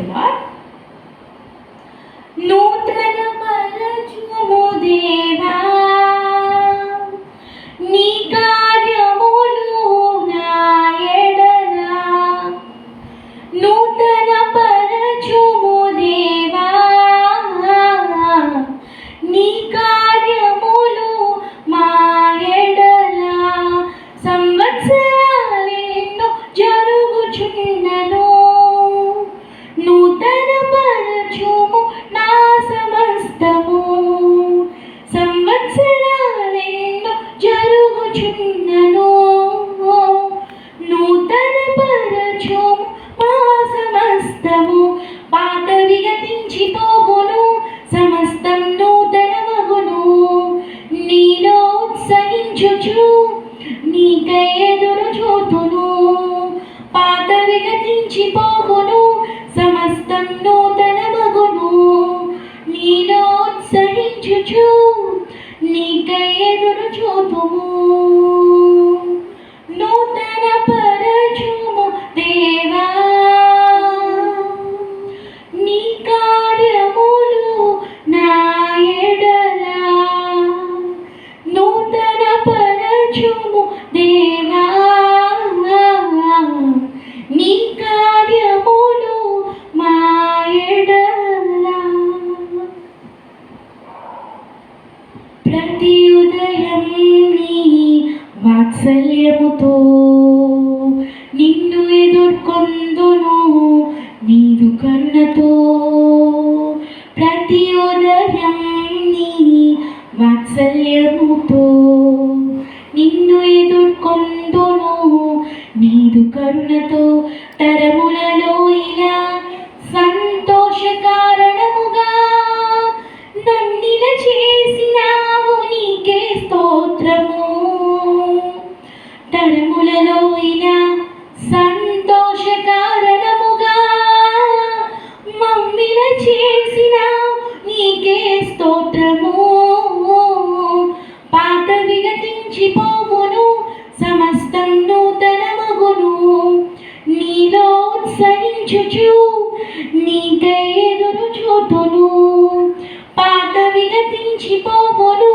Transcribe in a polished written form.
Lord. నూతన పరచుము దేవా నీ కార్యములు నా ఎడల. నూతన పరచుము దేవా నీ కార్యములు మా ఎడల. సంవత్సరాలెన్నో జరుగుచున్నను నూతన పరచుము నా సమస్తము. సంవత్సరాలెన్నో జరుగుచున్నను నూతన పరచుము మా సమస్తము. పాతవి గతించిపోవును సమస్తం నూతనమగును. నీలో ఉత్సహించుచు నీకై ఎదురు చూతును. పాతవి గతించిపోవును సమస్తం నూతనమగును. నీలో ఉత్సహించుచు నీకై ఎదురు చూతుము. నూతన పరచుము దేవా నీ కార్యములు నా ఎడల. నూతన పరచుము దేవా నీ కార్యములు మా ఎడల. ప్రతి ఉదయం నీ వాత్సల్యముతో నిన్ను ఎదుర్కొందును నీదు కరుణతో. ప్రతి ఉదయం నీ వాత్సల్యముతో నిన్ను ఎదుర్కొందును నీదు కరుణతో. తరములలో ఇలా సంతోష కారణముగా నన్నిల చేసినావు నీకే స్తోత్రము. తరములలో ఇలా సంతోష కారణముగా మమ్మిల చేసినావు నీకే స్తోత్రము. పాతవి గతించిపోవును సమస్తం నూతనమగును. నీలో ఉత్సహించుచు నీకై ఎదురు చూతును. పాతవి గతించిపోవును